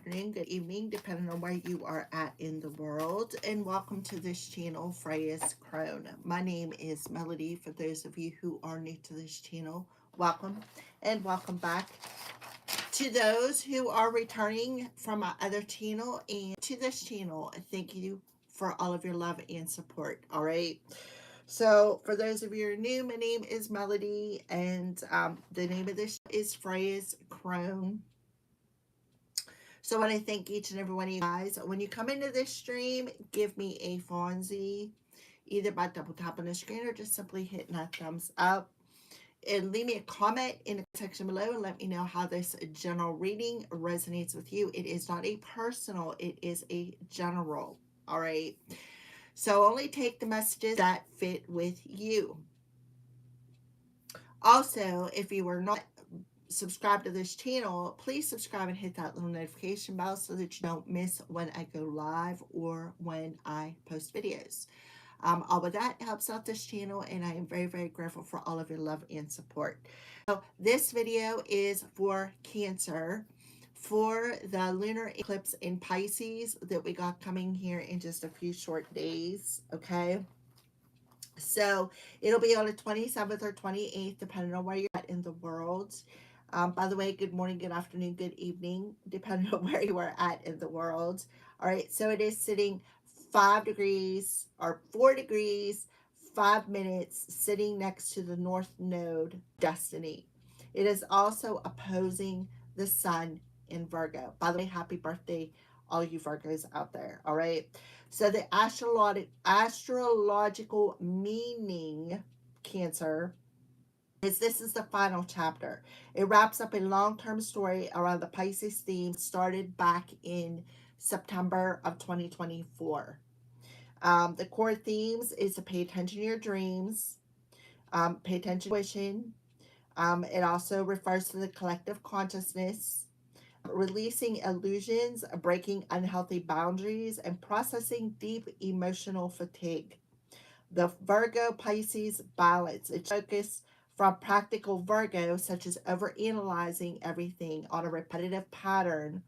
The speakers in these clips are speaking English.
afternoon, good evening, depending on where you are at in the world. And welcome to this channel, Freya's Crone. My name is Melody. For those of you who are new to this channel, welcome and welcome back. To those who are returning from my other channel and to this channel, thank you for all of your love and support. All right. So, for those of you who are new, my name is Melody, and the name of this is Freya's Crone. So I want to thank each and every one of you guys. When you come into this stream, give me a Fonzie, either by double tapping the screen or just simply hitting that thumbs up. And leave me a comment in the section below and let me know how this general reading resonates with you. It is not a personal, it is a general. All right. So only take the messages that fit with you. Also, if you were not subscribe to this channel, please subscribe and hit that little notification bell so that you don't miss when I go live or when I post videos. All of that helps out this channel, and I am very, very grateful for all of your love and support. So this video is for Cancer, for the lunar eclipse in Pisces that we got coming here in just a few short days, okay? So it'll be on the 27th or 28th, depending on where you're at in the world. By the way, good morning, good afternoon, good evening, depending on where you are at in the world. All right, so it is sitting 5 degrees or 4 degrees, 5 minutes, sitting next to the North Node, Destiny. It is also opposing the Sun in Virgo. By the way, happy birthday, all you Virgos out there. All right. So the astrological meaning, Cancer, is this is the final chapter. It wraps up a long-term story around the Pisces theme started back in September of 2024. The core themes is to pay attention to your dreams, pay attention to intuition. It also refers to the collective consciousness, releasing illusions, breaking unhealthy boundaries, and processing deep emotional fatigue. The Virgo Pisces balance. It focuses from practical Virgo, such as overanalyzing everything on a repetitive pattern,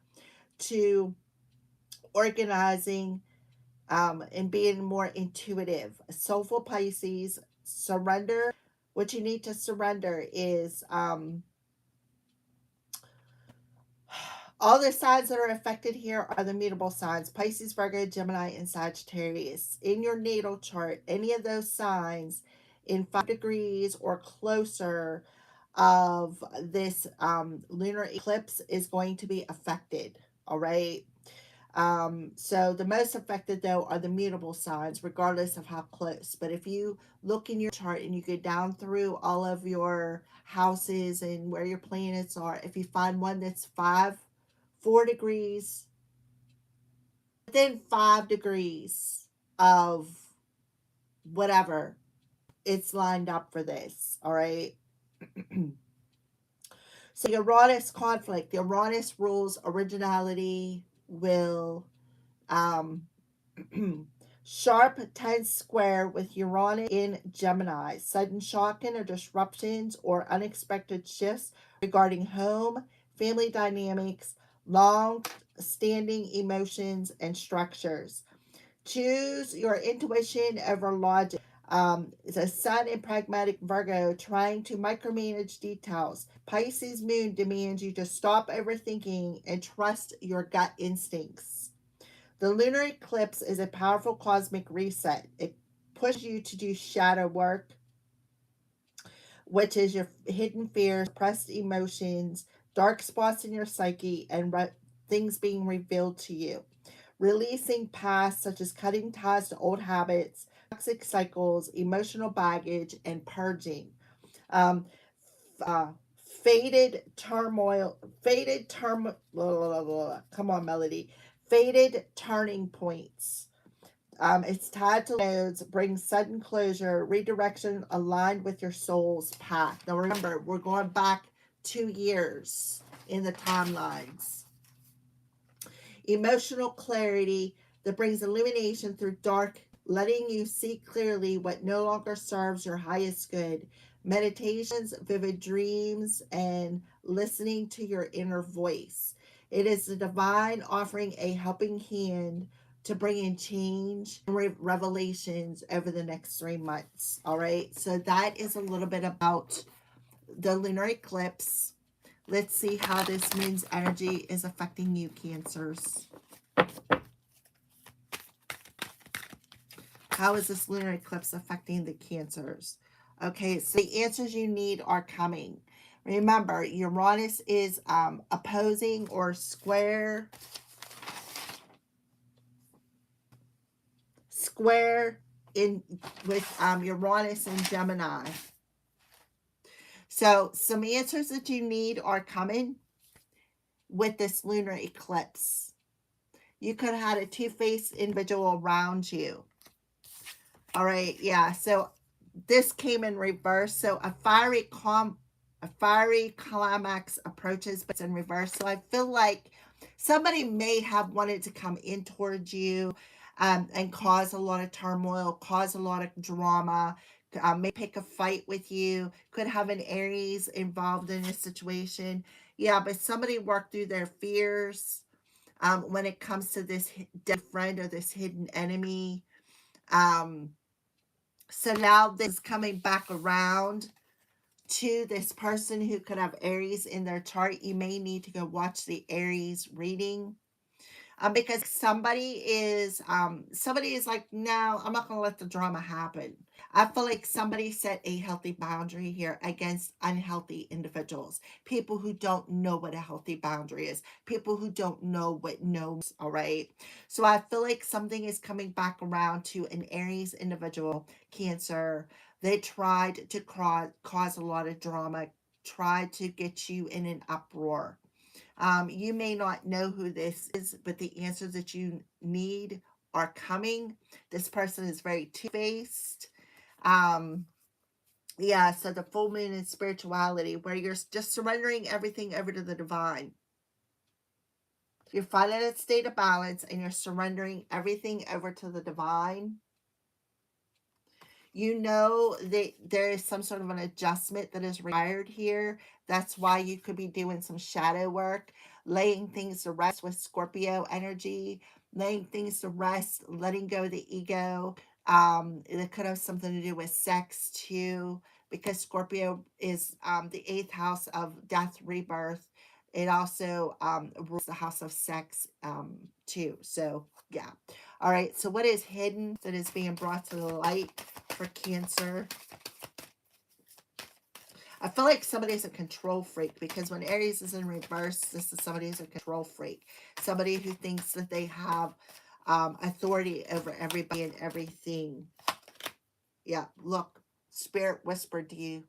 to organizing and being more intuitive. Soulful Pisces, surrender. What you need to surrender is all the signs that are affected here are the mutable signs: Pisces, Virgo, Gemini, and Sagittarius. In your natal chart, any of those signs in 5 degrees or closer of this lunar eclipse is going to be affected. All right. So the most affected, though, are the mutable signs, regardless of how close. But if you look in your chart and you go down through all of your houses and where your planets are, if you find one that's 4 degrees, within 5 degrees of whatever, it's lined up for this. All right. So the Uranus conflict, the Uranus rules originality, will, sharp, tense square with Uranus in Gemini. Sudden shocking or disruptions or unexpected shifts regarding home, family dynamics, long-standing emotions and structures. Choose your intuition over logic. It's a Sun in pragmatic Virgo, trying to micromanage details. Pisces moon demands you to stop overthinking and trust your gut instincts. The lunar eclipse is a powerful cosmic reset. It pushes you to do shadow work, which is your hidden fears, suppressed emotions, dark spots in your psyche, and things being revealed to you. Releasing past, such as cutting ties to old habits, toxic cycles, emotional baggage, and purging. Um, Faded turmoil, come on, Melody. Faded turning points. It's tied to nodes, brings sudden closure, redirection aligned with your soul's path. Now remember, we're going back 2 years in the timelines. Emotional clarity that brings illumination through dark, letting you see clearly what no longer serves your highest good. Meditations, vivid dreams, and listening to your inner voice. It is the divine offering a helping hand to bring in change and revelations over the next 3 months. All right. So that is a little bit about the lunar eclipse. Let's see how this moon's energy is affecting you, Cancers. How is this lunar eclipse affecting the Cancers? Okay, so the answers you need are coming. Remember, Uranus is opposing or square in with Uranus and Gemini. So some answers that you need are coming with this lunar eclipse. You could have had a two-faced individual around you. All right, yeah. So this came in reverse. So a fiery climax approaches, but it's in reverse. So I feel like somebody may have wanted to come in towards you and cause a lot of turmoil, cause a lot of drama, may pick a fight with you, could have an Aries involved in this situation. Yeah, but somebody worked through their fears when it comes to this dead friend or this hidden enemy. So now this is coming back around to this person who could have Aries in their chart. You may need to go watch the Aries reading. Because somebody is like, no, I'm not going to let the drama happen. I feel like somebody set a healthy boundary here against unhealthy individuals, people who don't know what a healthy boundary is, people who don't know what knows. All right. So I feel like something is coming back around to an Aries individual, Cancer. They tried to cause a lot of drama, tried to get you in an uproar. You may not know who this is, but the answers that you need are coming. This person is very two-faced. Yeah, so the full moon in spirituality, where you're just surrendering everything over to the divine. You're finding a state of balance and you're surrendering everything over to the divine. You know that there is some sort of an adjustment that is required here. That's why you could be doing some shadow work, laying things to rest with Scorpio energy, laying things to rest, letting go of the ego. It could have something to do with sex too, because Scorpio is the 8th house of death, rebirth. It also rules the house of sex too. So yeah. All right. So what is hidden that is being brought to the light for Cancer? I feel like somebody's a control freak, because when Aries is in reverse, this is somebody who's a control freak. Somebody who thinks that they have authority over everybody and everything. Yeah, look, Spirit whispered to you,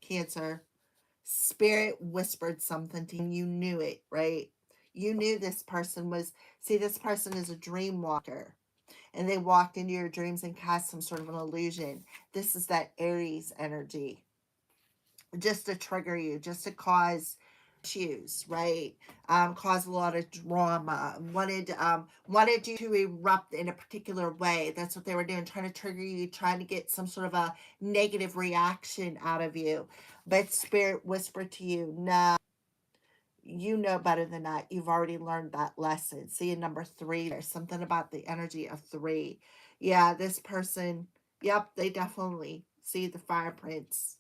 Cancer. Spirit whispered something to you. You knew it, right? You knew this person was, see, this person is a dream walker. And they walked into your dreams and cast some sort of an illusion. This is that Aries energy. Just to trigger you, just to cause issues, right? Cause a lot of drama. Wanted you to erupt in a particular way. That's what they were doing, trying to trigger you, trying to get some sort of a negative reaction out of you. But Spirit whispered to you, no, you know better than that. You've already learned that lesson. See, in number 3, there's something about the energy of 3. Yeah, this person, yep, they definitely see the fire prince.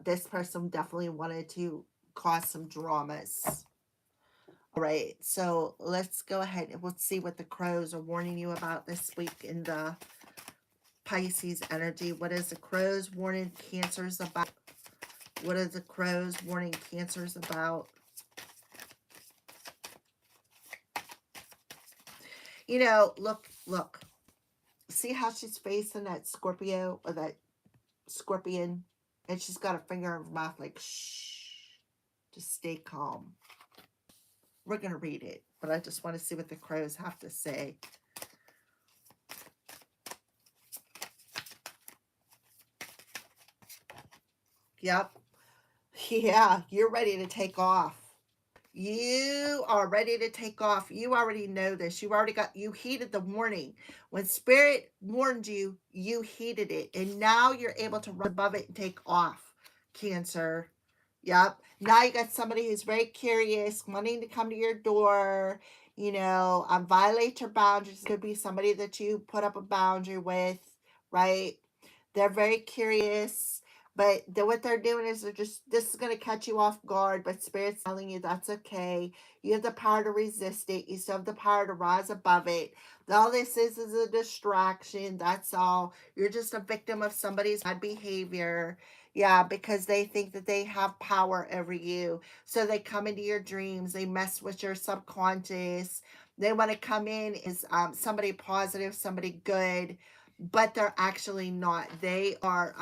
This person definitely wanted to cause some dramas. All right, so let's go ahead and let's see what the crows are warning you about this week in the Pisces energy. What is the crows warning Cancers about? What are the crows warning Cancers about? You know, look. See how she's facing that Scorpio or that scorpion? And she's got a finger in her mouth like, shh, just stay calm. We're going to read it, but I just want to see what the crows have to say. Yep. Yeah, you're ready to take off. You are ready to take off. You already know this. You heeded the warning. When Spirit warned you, you heeded it. And now you're able to run above it and take off, Cancer. Yep. Now you got somebody who's very curious, wanting to come to your door, violate your boundaries. It could be somebody that you put up a boundary with, right? They're very curious, but what they're doing is this is going to catch you off guard, but Spirit's telling you that's okay. You have the power to resist it. You still have the power to rise above it. All this is a distraction. That's all. You're just a victim of somebody's bad behavior. Yeah, because they think that they have power over you. So they come into your dreams. They mess with your subconscious. They want to come in as somebody positive, somebody good, but they're actually not. They are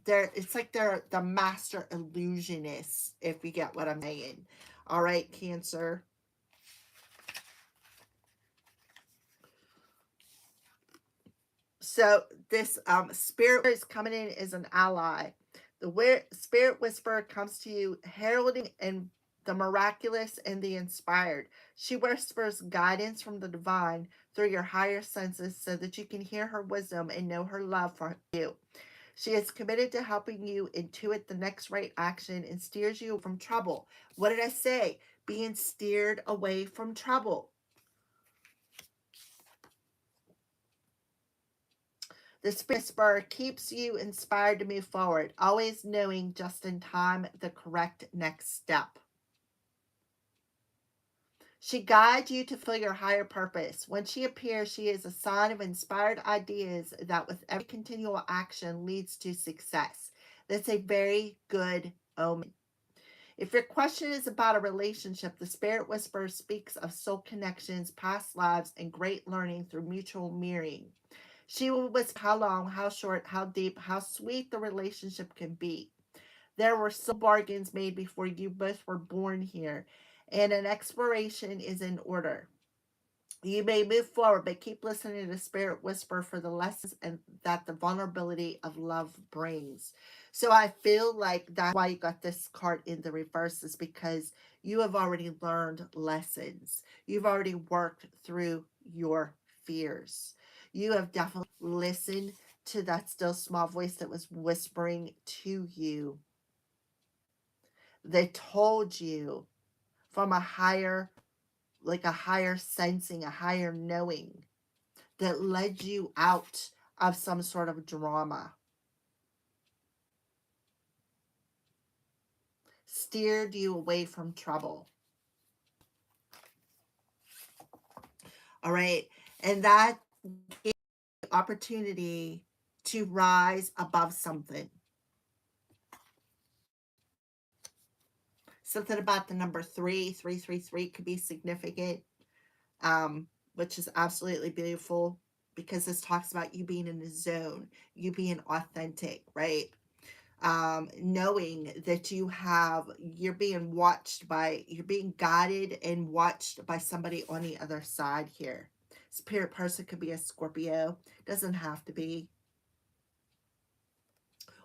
it's like they're the master illusionists, if you get what I'm saying. All right, Cancer. So this spirit is coming in as an ally. The spirit whisperer comes to you heralding and the miraculous and the inspired. She whispers guidance from the divine through your higher senses so that you can hear her wisdom and know her love for you. She is committed to helping you intuit the next right action and steers you from trouble. What did I say? Being steered away from trouble. The spirit whisperer keeps you inspired to move forward, always knowing just in time the correct next step. She guides you to fulfill your higher purpose. When she appears, she is a sign of inspired ideas that with every continual action leads to success. That's a very good omen. If your question is about a relationship, the Spirit Whisperer speaks of soul connections, past lives, and great learning through mutual mirroring. She will whisper how long, how short, how deep, how sweet the relationship can be. There were soul bargains made before you both were born here, and an exploration is in order. You may move forward, but keep listening to the Spirit Whisper for the lessons and that the vulnerability of love brings. So I feel like that's why you got this card in the reverse, is because you have already learned lessons. You've already worked through your fears. You have definitely listened to that still small voice that was whispering to you. They told you from a higher, like a higher sensing, a higher knowing that led you out of some sort of drama, steered you away from trouble. All right. And that gave you the opportunity to rise above something. Something about the number 333 could be significant, which is absolutely beautiful because this talks about you being in the zone, you being authentic, right? Knowing that you're being you're being guided and watched by somebody on the other side here. Spirit person could be a Scorpio, doesn't have to be.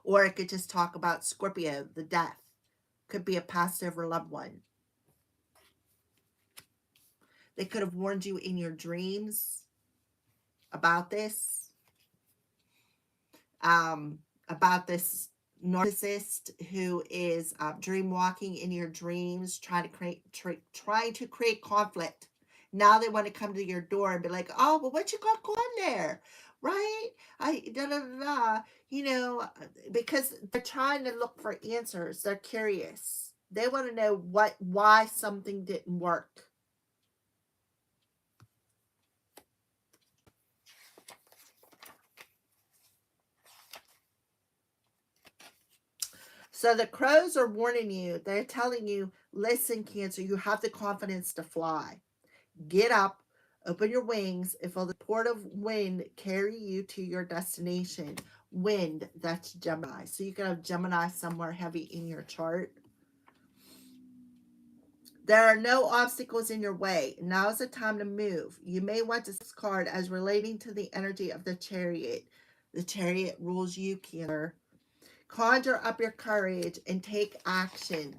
Or it could just talk about Scorpio, the death. Could be a past over loved one. They could have warned you in your dreams about this. About this narcissist who is dream walking in your dreams, trying to create conflict. Now they want to come to your door and be like, oh, well, what you got going there, right? Because they're trying to look for answers. They're curious. They want to know why something didn't work. So the crows are warning you. They're telling you, listen, Cancer, you have the confidence to fly. Get up, open your wings, and feel the port of wind carry you to your destination. Wind, that's Gemini. So you can have Gemini somewhere heavy in your chart. There are no obstacles in your way. Now is the time to move. You may want to see this card as relating to the energy of the Chariot. The Chariot rules you, Cancer. Conjure up your courage and take action.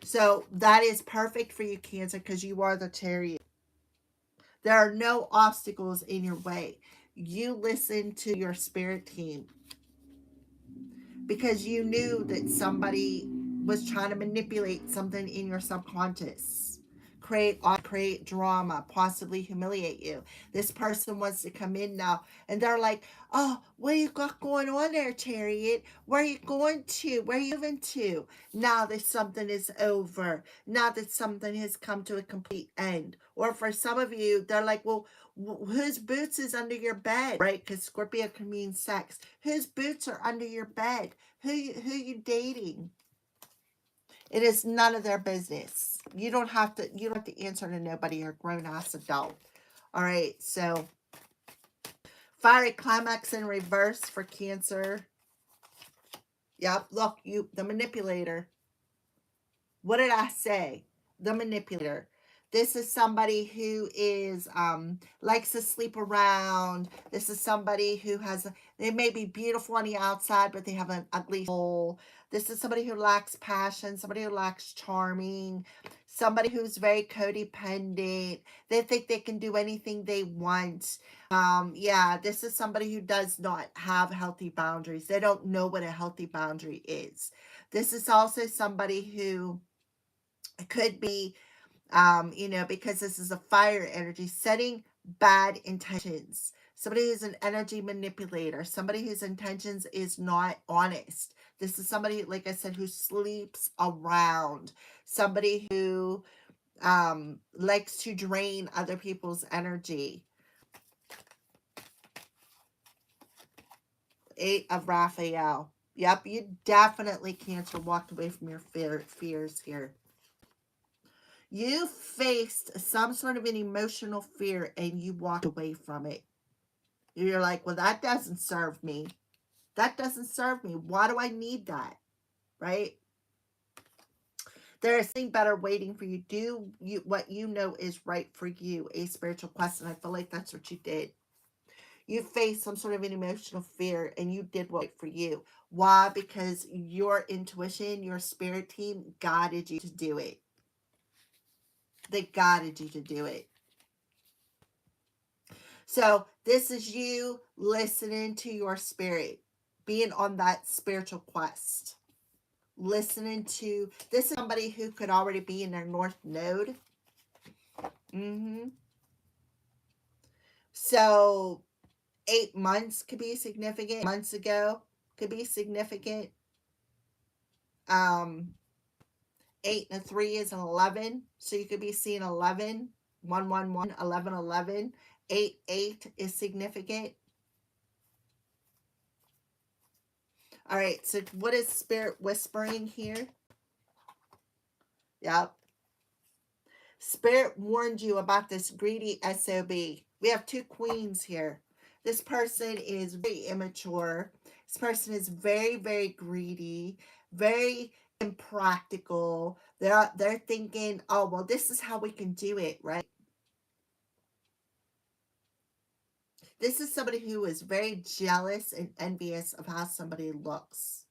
So that is perfect for you, Cancer, because you are the Chariot. There are no obstacles in your way. You listen to your spirit team. because you knew that somebody was trying to manipulate something in your subconscious, create drama, possibly humiliate you. This person wants to come in now and they're like, oh, what you got going on there, Chariot? Where are you going to? Where are you moving to? Now that something is over, now that something has come to a complete end. Or for some of you, they're like, well, whose boots is under your bed, right? Because Scorpio can mean sex. Whose boots are under your bed? Who you dating? It is none of their business. You don't have to answer to nobody. You're a grown-ass adult. All right, so fiery climax in reverse for Cancer. Yep, look, the manipulator. What did I say? The manipulator. This is somebody who is likes to sleep around. This is somebody who they may be beautiful on the outside, but they have an ugly soul. This is somebody who lacks passion, somebody who lacks charming, somebody who's very codependent. They think they can do anything they want. Yeah, this is somebody who does not have healthy boundaries. They don't know what a healthy boundary is. This is also somebody who could be, because this is a fire energy, setting bad intentions. Somebody who's an energy manipulator, somebody whose intentions is not honest. This is somebody, like I said, who sleeps around, somebody who likes to drain other people's energy. 8 of Raphael. Yep, you definitely, Cancer, walked away from your fears here. You faced some sort of an emotional fear and you walked away from it. You're like, well, that doesn't serve me. That doesn't serve me. Why do I need that? Right? There is something better waiting for you. Do what you know is right for you. A spiritual quest. And I feel like that's what you did. You faced some sort of an emotional fear and you did what's right for you. Why? Because your intuition, your spirit team guided you to do it. They guided you to do it. So this is you listening to your spirit, being on that spiritual quest. Listening to, this is somebody who could already be in their North Node. So 8 months could be significant. Months ago could be significant. 8 and 3 is an 11. So you could be seeing 11, 1, 1, 1, 11, 11. 8, 8 is significant. All right, so what is Spirit whispering here? Yep. Spirit warned you about this greedy SOB. We have 2 queens here. This person is very immature. This person is very, very greedy, very impractical. They're thinking, oh, well, this is how we can do it, right? This is somebody who is very jealous and envious of how somebody looks.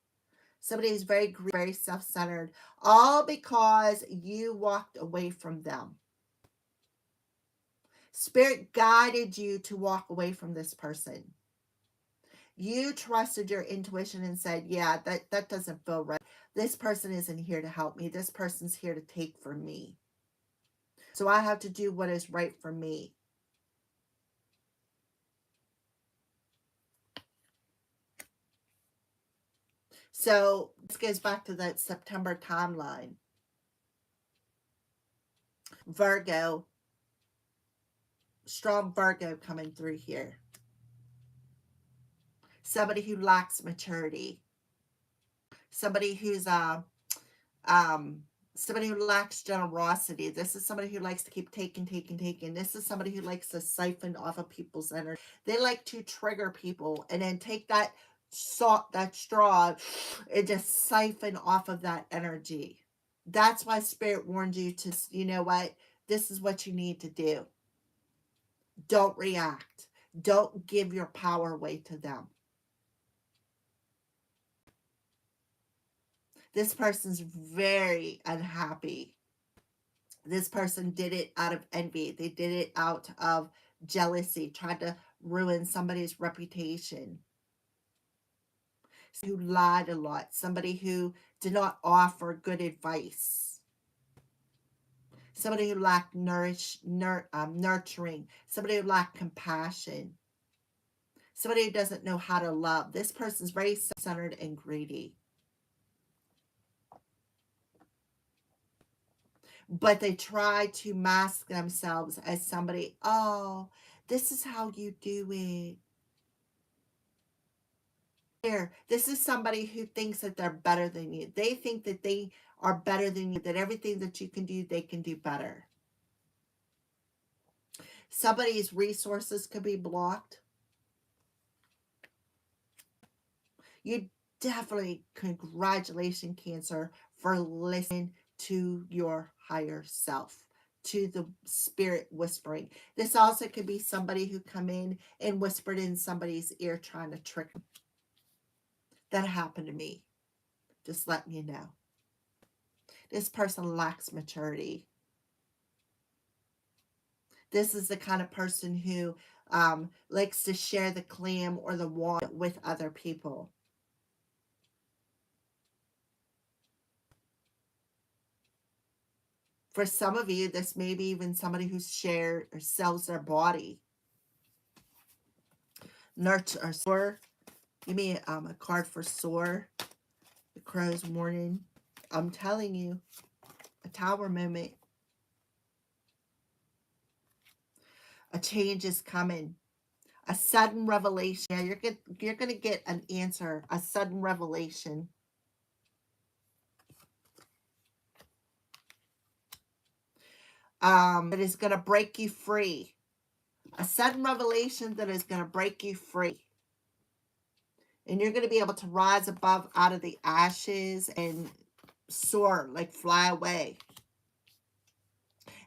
Somebody who's very greedy, very self-centered, all because you walked away from them. Spirit guided you to walk away from this person. You trusted your intuition and said, yeah, that doesn't feel right. This person isn't here to help me. This person's here to take from me. So I have to do what is right for me. So this goes back to that September timeline. Virgo. Strong Virgo coming through here. Somebody who lacks maturity. Somebody who's somebody who lacks generosity. This is somebody who likes to keep taking. This is somebody who likes to siphon off of people's energy. They like to trigger people and then take that straw and just siphon off of that energy. That's why Spirit warned you to, you know what? This is what you need to do. Don't react. Don't give your power away to them. This person's very unhappy. This person did it out of envy. They did it out of jealousy, tried to ruin somebody's reputation. who lied a lot, somebody who did not offer good advice, somebody who lacked nurturing, somebody who lacked compassion, somebody who doesn't know how to love. This person's very self-centered and greedy. But they try to mask themselves as somebody, oh, this is how you do it. Here, this is somebody who thinks that they're better than you. They think that they are better than you, that everything that you can do, they can do better. Somebody's resources could be blocked. You definitely, congratulations, Cancer, for listening to your higher self, to the spirit whispering. This also could be somebody who come in and whispered in somebody's ear trying to trick them. That happened to me. Just letting you know. This person lacks maturity. This is the kind of person who likes to share the clam or the wine with other people. For some of you, this may be even somebody who shares or sells their body. Nurture or soar. Give me a card for soar. The crow's warning. I'm telling you, a tower moment. A change is coming. A sudden revelation. Yeah, you're gonna get an answer. A sudden revelation. That is gonna break you free. A sudden revelation that is gonna break you free. And you're gonna be able to rise above out of the ashes and soar, like fly away.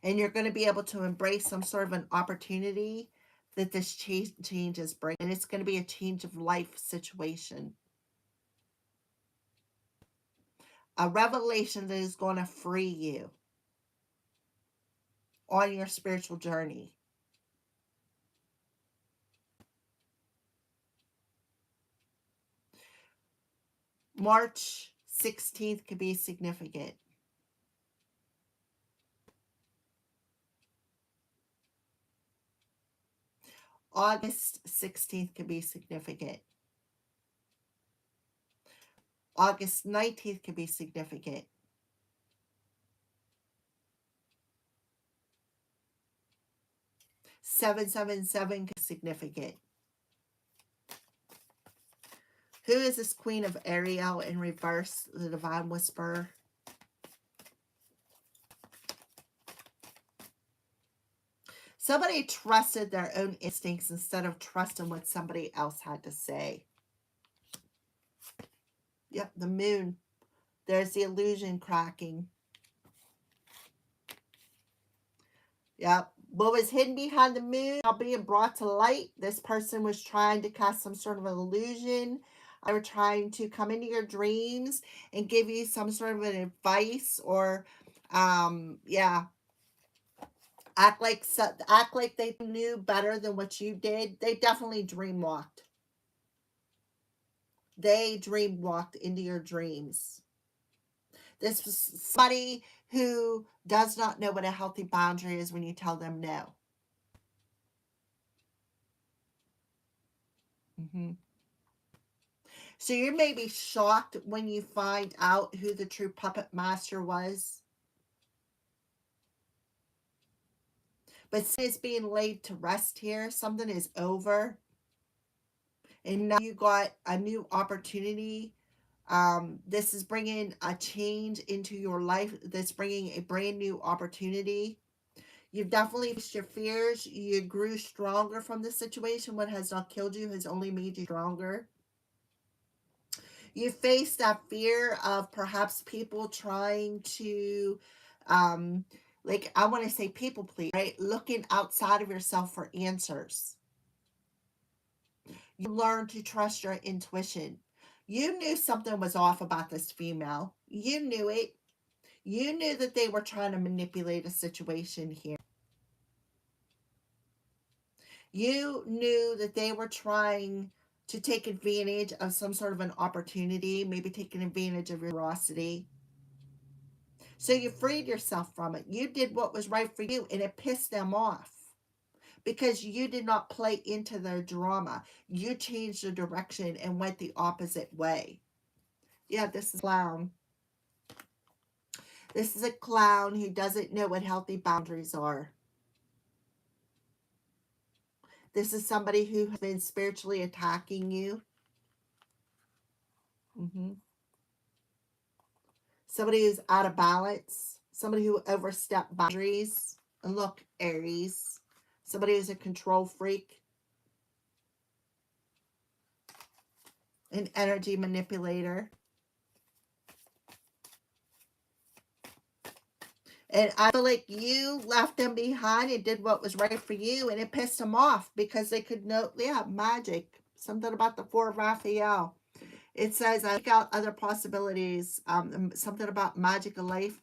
And you're going to be able to embrace some sort of an opportunity that this change is bringing. And it's going to be a change of life situation. A revelation that is going to free you on your spiritual journey. March 16th could be significant. August 16th could be significant. August 19th could be significant. $777 could be significant. Who is this Queen of Ariel in reverse, the Divine Whisperer? Somebody trusted their own instincts instead of trusting what somebody else had to say. Yep, the moon. There's the illusion cracking. Yep. What was hidden behind the moon now being brought to light. This person was trying to cast some sort of an illusion. They were trying to come into your dreams and give you some sort of an advice or, yeah. Act like they knew better than what you did. They definitely dreamwalked. They dreamwalked into your dreams. This was somebody who does not know what a healthy boundary is when you tell them no. So you may be shocked when you find out who the true puppet master was. But since it's being laid to rest here, something is over. And now you got a new opportunity. This is bringing a change into your life. That's bringing a brand new opportunity. You've definitely faced your fears. You grew stronger from this situation. What has not killed you has only made you stronger. You face that fear of perhaps people trying to, like, I want to say people please, right? Looking outside of yourself for answers. You learn to trust your intuition. You knew something was off about this female. You knew it. You knew that they were trying to manipulate a situation here. You knew that they were trying to take advantage of some sort of an opportunity, maybe taking advantage of your generosity. So you freed yourself from it. You did what was right for you, and it pissed them off because you did not play into their drama. You changed the direction and went the opposite way. Yeah, this is a clown. This is a clown who doesn't know what healthy boundaries are. This is somebody who has been spiritually attacking you. Somebody who's out of balance. Somebody who overstepped boundaries. And look, Aries. Somebody who's a control freak. An energy manipulator. And I feel like you left them behind and did what was right for you, and it pissed them off because they could know, yeah, magic. Something about the Four of Raphael. It says, I seek out other possibilities. Something about magic of life,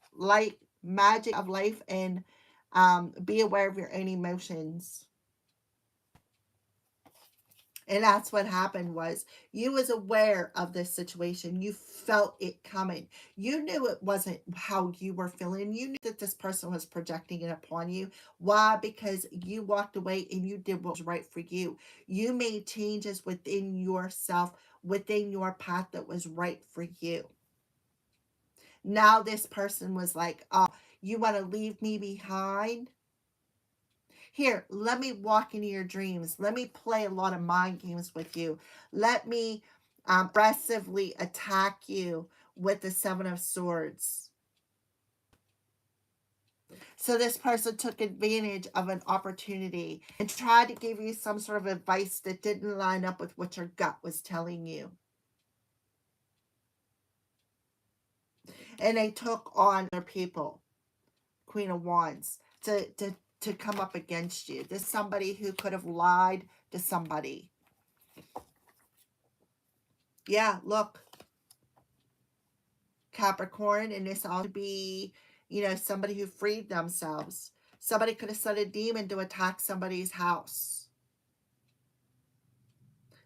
and be aware of your own emotions. And that's what happened was you was aware of this situation. You felt it coming. You knew it wasn't how you were feeling. You knew that this person was projecting it upon you. Why? Because you walked away and you did what was right for you. You made changes within yourself, within your path that was right for you. Now this person was like, oh, you want to leave me behind? Here, let me walk into your dreams. Let me play a lot of mind games with you. Let me aggressively attack you with the Seven of Swords. So this person took advantage of an opportunity and tried to give you some sort of advice that didn't line up with what your gut was telling you. And they took on other people, Queen of Wands, to come up against you. There's somebody who could have lied to somebody. Yeah, look. Capricorn, and this ought to be, somebody who freed themselves. Somebody could have sent a demon to attack somebody's house.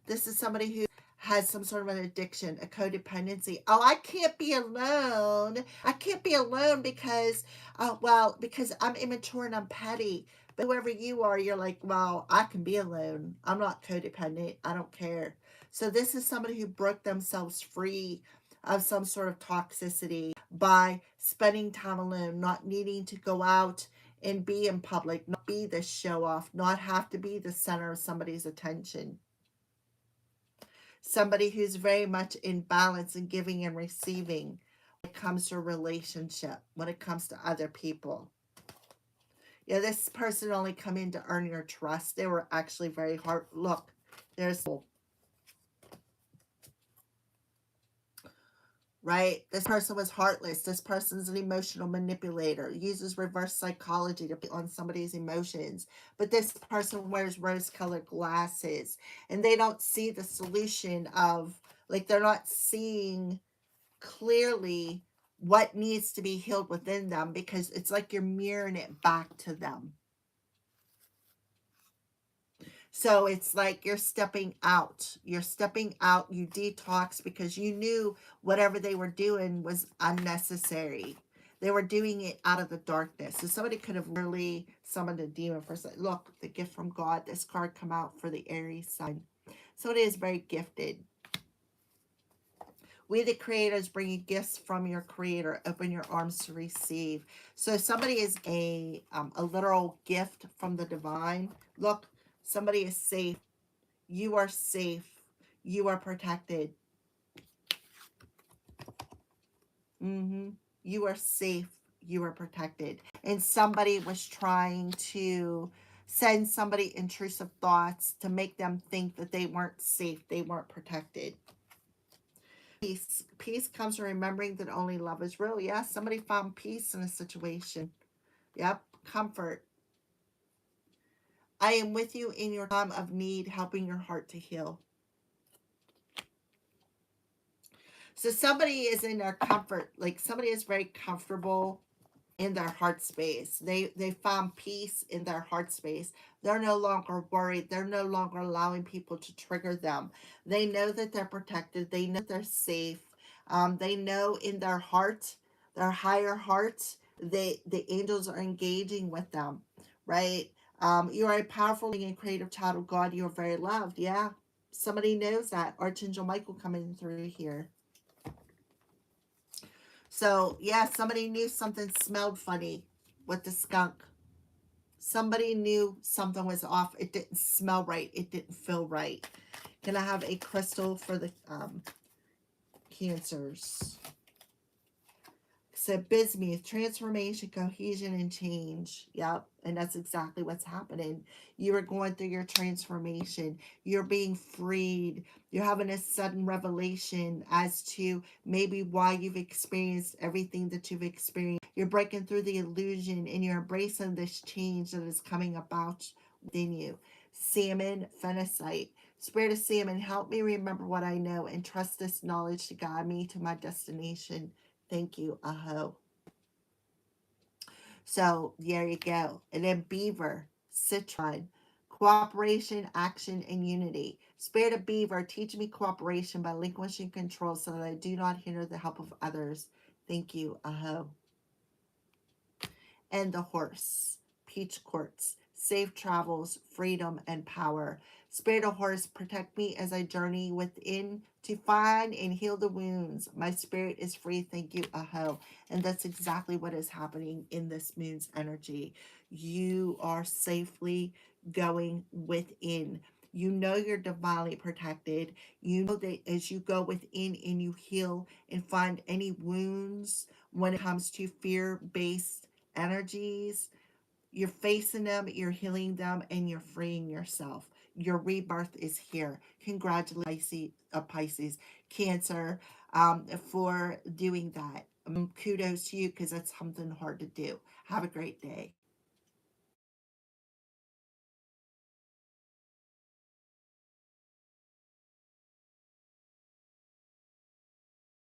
This is somebody who has some sort of an addiction, a codependency. Oh, I can't be alone. I can't be alone because, because I'm immature and I'm petty. But whoever you are, you're like, well, I can be alone. I'm not codependent. I don't care. So this is somebody who broke themselves free of some sort of toxicity by spending time alone, not needing to go out and be in public, not be the show off, not have to be the center of somebody's attention. Somebody who's very much in balance and giving and receiving when it comes to a relationship, when it comes to other people. Yeah, this person only come in to earn your trust. They were actually very hard. Look, there's, right? This person was heartless. This person's an emotional manipulator, uses reverse psychology to play on somebody's emotions. But this person wears rose-colored glasses, and they don't see the solution of, like, they're not seeing clearly what needs to be healed within them, because it's like you're mirroring it back to them. So it's like you're stepping out. You're stepping out. You detox because you knew whatever they were doing was unnecessary. They were doing it out of the darkness. So somebody could have really summoned a demon for, look, the gift from God. This card come out for the Aries sign. So it is very gifted. We, the creators, bring you gifts from your creator. Open your arms to receive. So somebody is a literal gift from the divine. Look, somebody is safe. You are safe. You are protected. You are safe. You are protected. And somebody was trying to send somebody intrusive thoughts to make them think that they weren't safe. They weren't protected. Peace. Peace comes from remembering that only love is real. Yes, somebody found peace in a situation. Yep, comfort. I am with you in your time of need, helping your heart to heal. So somebody is in their comfort, like somebody is very comfortable in their heart space. They found peace in their heart space. They're no longer worried. They're no longer allowing people to trigger them. They know that they're protected. They know they're safe. They know in their heart, their higher heart, the angels are engaging with them, right? You are a powerful and creative child of God. You are very loved. Yeah, somebody knows that. Archangel Michael coming through here. So yeah, somebody knew something smelled funny with the skunk. Somebody knew something was off. It didn't smell right. It didn't feel right. Can I have a crystal for the cancers? So bismuth, transformation, cohesion, and change. Yep. And that's exactly what's happening. You are going through your transformation. You're being freed. You're having a sudden revelation as to maybe why you've experienced everything that you've experienced. You're breaking through the illusion and you're embracing this change that is coming about within you. Salmon, phenosite. Spirit of salmon, help me remember what I know and trust this knowledge to guide me to my destination. Thank you, Aho. So there you go. And then beaver, citron, cooperation, action, and unity. Spirit of beaver, teach me cooperation by relinquishing control so that I do not hinder the help of others. Thank you, Aho. And the horse, peach quartz, safe travels, freedom, and power. Spirit of horse, protect me as I journey within to find and heal the wounds. My spirit is free. Thank you, Aho. And that's exactly what is happening in this moon's energy. You are safely going within. You know you're divinely protected. You know that as you go within and you heal and find any wounds when it comes to fear-based energies, you're facing them, you're healing them, and you're freeing yourself. Your rebirth is here. Congratulations, Pisces, Cancer, for doing that. Kudos to you because that's something hard to do. Have a great day.